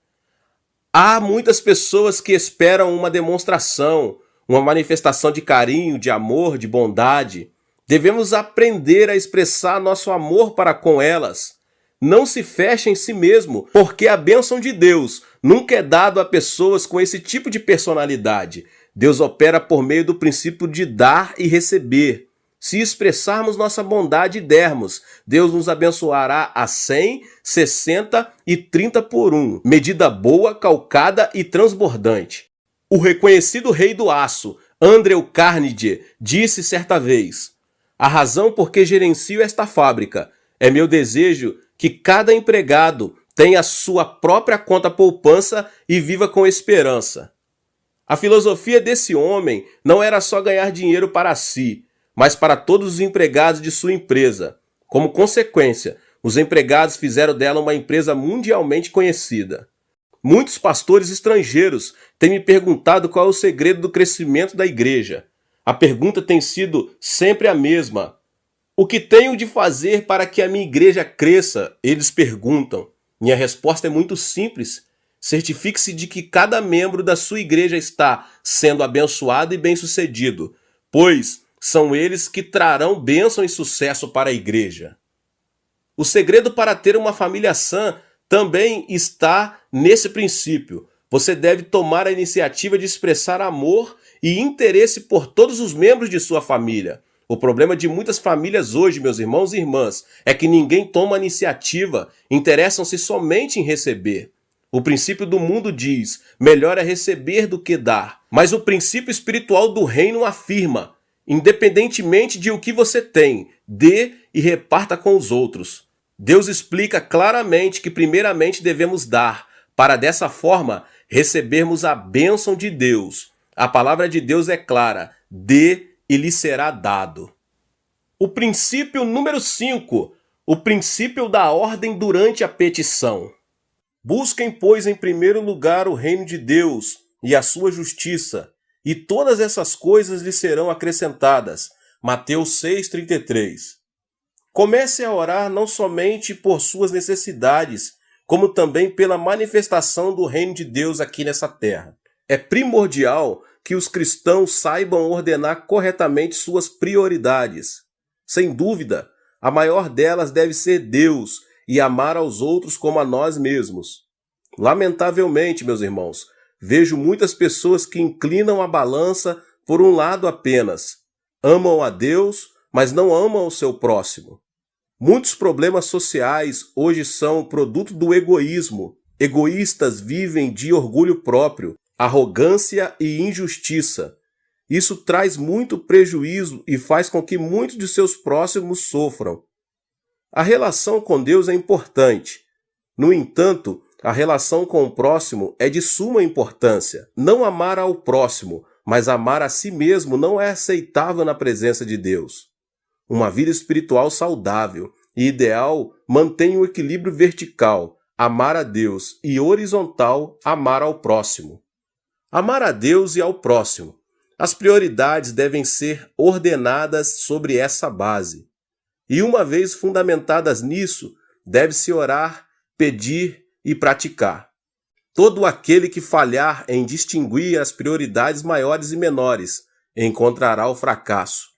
Há muitas pessoas que esperam uma demonstração, uma manifestação de carinho, de amor, de bondade. Devemos aprender a expressar nosso amor para com elas. Não se feche em si mesmo, porque a bênção de Deus nunca é dada a pessoas com esse tipo de personalidade. Deus opera por meio do princípio de dar e receber. Se expressarmos nossa bondade e dermos, Deus nos abençoará a 100, 60 e 30 por 1. Medida boa, calcada e transbordante. O reconhecido rei do aço, Andrew Carnegie, disse certa vez: "A razão por que gerencio esta fábrica é meu desejo que cada empregado tenha sua própria conta poupança e viva com esperança." A filosofia desse homem não era só ganhar dinheiro para si, mas para todos os empregados de sua empresa. Como consequência, os empregados fizeram dela uma empresa mundialmente conhecida. Muitos pastores estrangeiros têm me perguntado qual é o segredo do crescimento da igreja. A pergunta tem sido sempre a mesma. O que tenho de fazer para que a minha igreja cresça? Eles perguntam. Minha resposta é muito simples. Certifique-se de que cada membro da sua igreja está sendo abençoado e bem-sucedido, pois são eles que trarão bênção e sucesso para a igreja. O segredo para ter uma família sã também está nesse princípio. Você deve tomar a iniciativa de expressar amor e interesse por todos os membros de sua família. O problema de muitas famílias hoje, meus irmãos e irmãs, é que ninguém toma a iniciativa, interessam-se somente em receber. O princípio do mundo diz, melhor é receber do que dar. Mas o princípio espiritual do reino afirma, independentemente de o que você tem, dê e reparta com os outros. Deus explica claramente que primeiramente devemos dar, para dessa forma recebermos a bênção de Deus. A palavra de Deus é clara, dê e lhe será dado. O princípio número 5, o princípio da ordem durante a petição. Busquem, pois, em primeiro lugar o reino de Deus e a sua justiça, e todas essas coisas lhe serão acrescentadas. Mateus 6,33. Comece a orar não somente por suas necessidades, como também pela manifestação do reino de Deus aqui nessa terra. É primordial que os cristãos saibam ordenar corretamente suas prioridades. Sem dúvida, a maior delas deve ser Deus e amar aos outros como a nós mesmos. Lamentavelmente, meus irmãos, vejo muitas pessoas que inclinam a balança por um lado apenas. Amam a Deus, mas não amam o seu próximo. Muitos problemas sociais hoje são produto do egoísmo. Egoístas vivem de orgulho próprio, arrogância e injustiça. Isso traz muito prejuízo e faz com que muitos de seus próximos sofram. A relação com Deus é importante. No entanto, a relação com o próximo é de suma importância. Não amar ao próximo, mas amar a si mesmo não é aceitável na presença de Deus. Uma vida espiritual saudável e ideal mantém o equilíbrio vertical, amar a Deus, e horizontal, amar ao próximo. Amar a Deus e ao próximo. As prioridades devem ser ordenadas sobre essa base. E uma vez fundamentadas nisso, deve-se orar, pedir e praticar. Todo aquele que falhar em distinguir as prioridades maiores e menores encontrará o fracasso.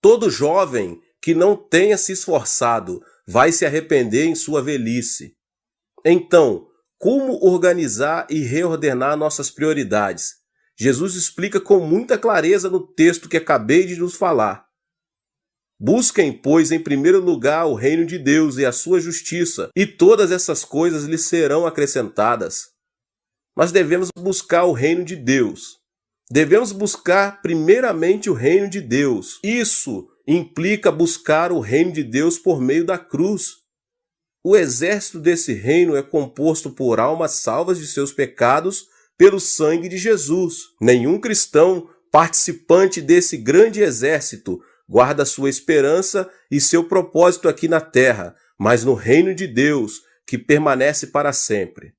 Todo jovem que não tenha se esforçado vai se arrepender em sua velhice. Então, como organizar e reordenar nossas prioridades? Jesus explica com muita clareza no texto que acabei de nos falar. Busquem, pois, em primeiro lugar o reino de Deus e a sua justiça, e todas essas coisas lhes serão acrescentadas. Mas devemos buscar o reino de Deus. Devemos buscar primeiramente o reino de Deus. Isso implica buscar o reino de Deus por meio da cruz. O exército desse reino é composto por almas salvas de seus pecados pelo sangue de Jesus. Nenhum cristão participante desse grande exército guarda sua esperança e seu propósito aqui na terra, mas no reino de Deus, que permanece para sempre.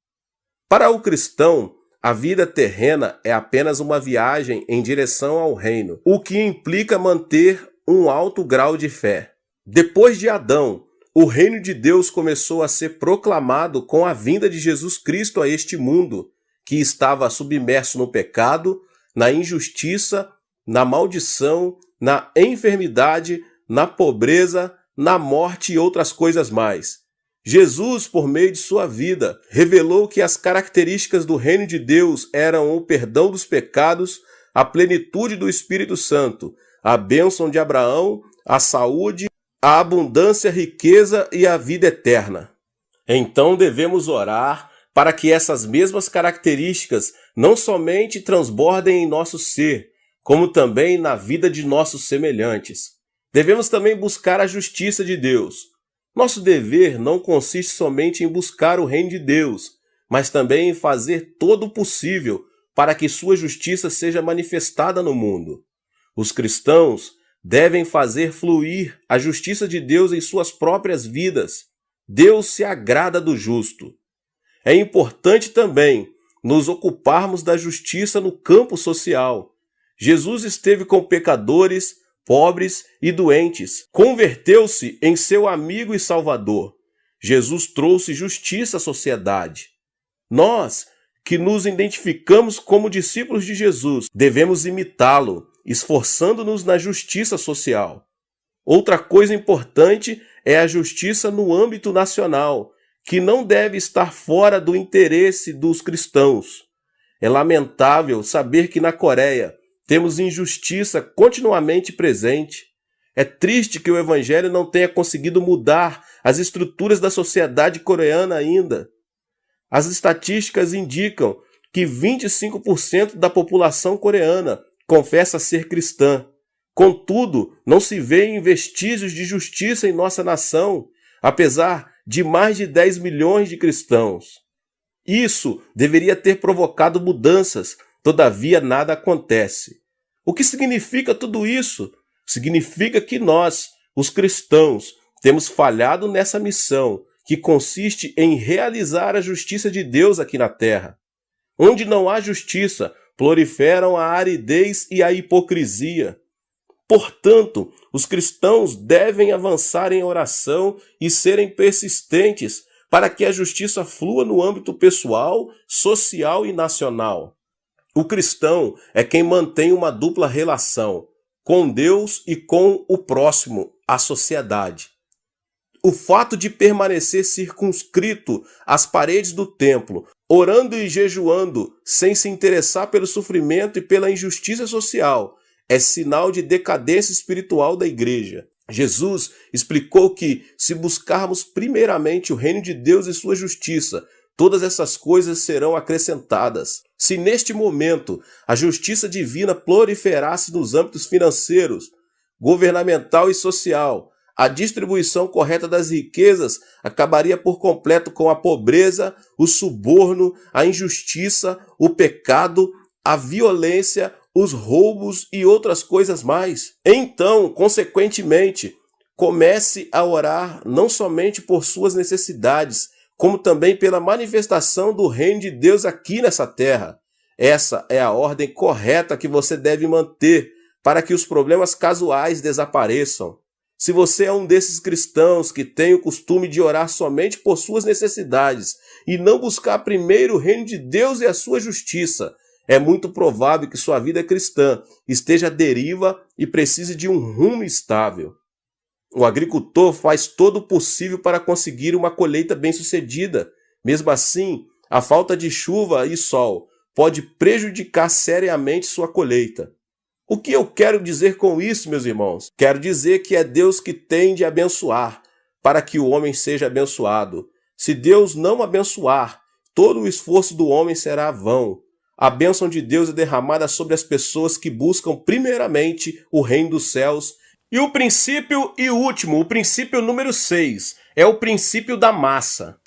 Para o cristão, a vida terrena é apenas uma viagem em direção ao reino, o que implica manter um alto grau de fé. Depois de Adão, o reino de Deus começou a ser proclamado com a vinda de Jesus Cristo a este mundo, que estava submerso no pecado, na injustiça, na maldição, na enfermidade, na pobreza, na morte e outras coisas mais. Jesus, por meio de sua vida, revelou que as características do reino de Deus eram o perdão dos pecados, a plenitude do Espírito Santo, a bênção de Abraão, a saúde, a abundância, a riqueza e a vida eterna. Então devemos orar para que essas mesmas características não somente transbordem em nosso ser, como também na vida de nossos semelhantes. Devemos também buscar a justiça de Deus. Nosso dever não consiste somente em buscar o reino de Deus, mas também em fazer todo o possível para que sua justiça seja manifestada no mundo. Os cristãos devem fazer fluir a justiça de Deus em suas próprias vidas. Deus se agrada do justo. É importante também nos ocuparmos da justiça no campo social. Jesus esteve com pecadores, pobres e doentes. Converteu-se em seu amigo e salvador. Jesus trouxe justiça à sociedade. Nós, que nos identificamos como discípulos de Jesus, devemos imitá-lo, esforçando-nos na justiça social. Outra coisa importante é a justiça no âmbito nacional, que não deve estar fora do interesse dos cristãos. É lamentável saber que na Coreia temos injustiça continuamente presente. É triste que o Evangelho não tenha conseguido mudar as estruturas da sociedade coreana ainda. As estatísticas indicam que 25% da população coreana confessa ser cristã. Contudo, não se vêem vestígios de justiça em nossa nação, apesar de mais de 10 milhões de cristãos. Isso deveria ter provocado mudanças, todavia nada acontece. O que significa tudo isso? Significa que nós, os cristãos, temos falhado nessa missão, que consiste em realizar a justiça de Deus aqui na terra. Onde não há justiça, proliferam a aridez e a hipocrisia. Portanto, os cristãos devem avançar em oração e serem persistentes para que a justiça flua no âmbito pessoal, social e nacional. O cristão é quem mantém uma dupla relação com Deus e com o próximo, a sociedade. O fato de permanecer circunscrito às paredes do templo, orando e jejuando, sem se interessar pelo sofrimento e pela injustiça social, é sinal de decadência espiritual da igreja. Jesus explicou que, se buscarmos primeiramente o reino de Deus e sua justiça, todas essas coisas serão acrescentadas. Se neste momento a justiça divina proliferasse nos âmbitos financeiros, governamental e social, a distribuição correta das riquezas acabaria por completo com a pobreza, o suborno, a injustiça, o pecado, a violência, os roubos e outras coisas mais. Então, consequentemente, comece a orar não somente por suas necessidades, como também pela manifestação do reino de Deus aqui nessa terra. Essa é a ordem correta que você deve manter para que os problemas casuais desapareçam. Se você é um desses cristãos que tem o costume de orar somente por suas necessidades e não buscar primeiro o reino de Deus e a sua justiça, é muito provável que sua vida cristã esteja à deriva e precise de um rumo estável. O agricultor faz todo o possível para conseguir uma colheita bem-sucedida. Mesmo assim, a falta de chuva e sol pode prejudicar seriamente sua colheita. O que eu quero dizer com isso, meus irmãos? Quero dizer que é Deus que tem de abençoar, para que o homem seja abençoado. Se Deus não abençoar, todo o esforço do homem será vão. A bênção de Deus é derramada sobre as pessoas que buscam primeiramente o reino dos céus. E o princípio e último, o princípio número 6, é o princípio da massa.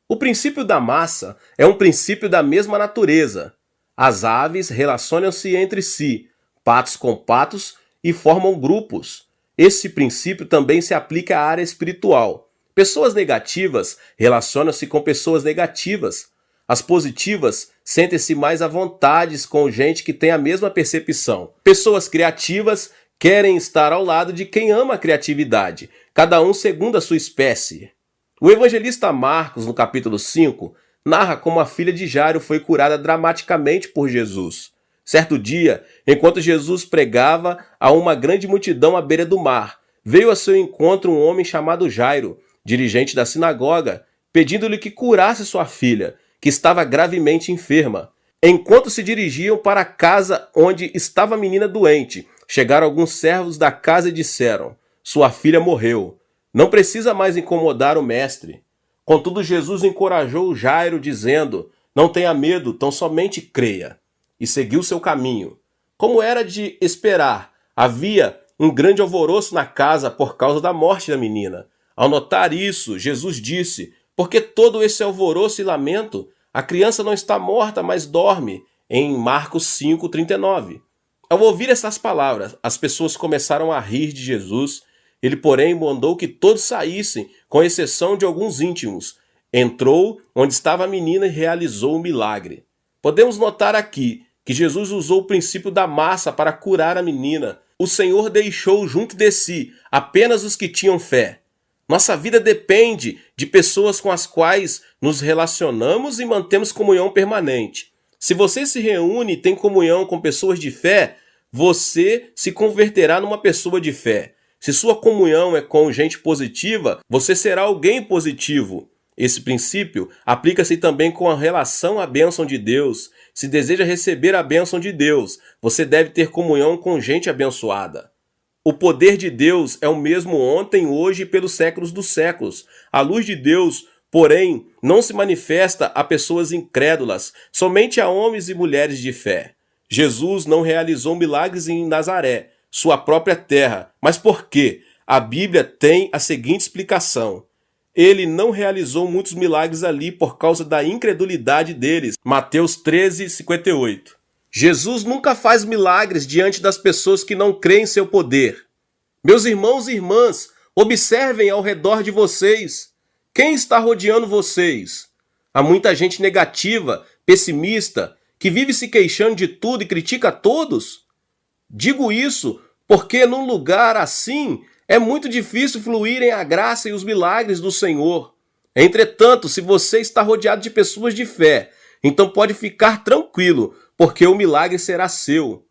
O princípio da massa é um princípio da mesma natureza. As aves relacionam-se entre si, patos com patos, e formam grupos. Esse princípio também se aplica à área espiritual. Pessoas negativas relacionam-se com pessoas negativas. As positivas sentem-se mais à vontade com gente que tem a mesma percepção. Pessoas criativas querem estar ao lado de quem ama a criatividade, cada um segundo a sua espécie. O evangelista Marcos, no capítulo 5, narra como a filha de Jairo foi curada dramaticamente por Jesus. Certo dia, enquanto Jesus pregava a uma grande multidão à beira do mar, veio a seu encontro um homem chamado Jairo, dirigente da sinagoga, pedindo-lhe que curasse sua filha, que estava gravemente enferma. Enquanto se dirigiam para a casa onde estava a menina doente, chegaram alguns servos da casa e disseram: "Sua filha morreu. Não precisa mais incomodar o mestre." Contudo, Jesus encorajou Jairo, dizendo: "Não tenha medo, tão somente creia." E seguiu seu caminho. Como era de esperar, havia um grande alvoroço na casa por causa da morte da menina. Ao notar isso, Jesus disse: "Por que todo esse alvoroço e lamento? A criança não está morta, mas dorme." Em Marcos 5:39. Ao ouvir essas palavras, as pessoas começaram a rir de Jesus. Ele, porém, mandou que todos saíssem, com exceção de alguns íntimos. Entrou onde estava a menina e realizou o milagre. Podemos notar aqui que Jesus usou o princípio da massa para curar a menina. O Senhor deixou junto de si apenas os que tinham fé. Nossa vida depende de pessoas com as quais nos relacionamos e mantemos comunhão permanente. Se você se reúne e tem comunhão com pessoas de fé, você se converterá numa pessoa de fé. Se sua comunhão é com gente positiva, você será alguém positivo. Esse princípio aplica-se também com a relação à bênção de Deus. Se deseja receber a bênção de Deus, você deve ter comunhão com gente abençoada. O poder de Deus é o mesmo ontem, hoje e pelos séculos dos séculos. A luz de Deus, porém, não se manifesta a pessoas incrédulas, somente a homens e mulheres de fé. Jesus não realizou milagres em Nazaré, sua própria terra. Mas por quê? A Bíblia tem a seguinte explicação: ele não realizou muitos milagres ali por causa da incredulidade deles. Mateus 13:58. Jesus nunca faz milagres diante das pessoas que não creem em seu poder. Meus irmãos e irmãs, observem ao redor de vocês. Quem está rodeando vocês? Há muita gente negativa, pessimista, que vive se queixando de tudo e critica todos? Digo isso porque num lugar assim é muito difícil fluírem a graça e os milagres do Senhor. Entretanto, se você está rodeado de pessoas de fé, então pode ficar tranquilo, porque o milagre será seu.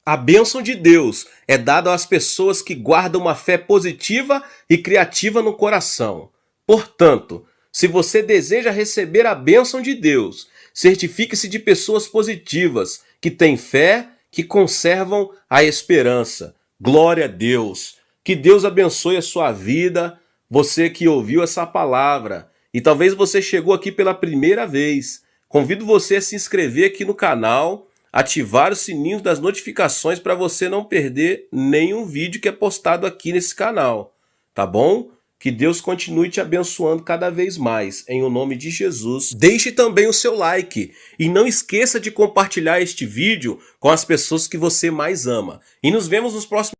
A bênção de Deus é dada às pessoas que guardam uma fé positiva e criativa no coração. Portanto, se você deseja receber a bênção de Deus, certifique-se de pessoas positivas, que têm fé, que conservam a esperança. Glória a Deus! Que Deus abençoe a sua vida, você que ouviu essa palavra. E talvez você chegou aqui pela primeira vez. Convido você a se inscrever aqui no canal, ativar o sininho das notificações para você não perder nenhum vídeo que é postado aqui nesse canal. Tá bom? Que Deus continue te abençoando cada vez mais, em o nome de Jesus. Deixe também o seu like e não esqueça de compartilhar este vídeo com as pessoas que você mais ama. E nos vemos nos próximos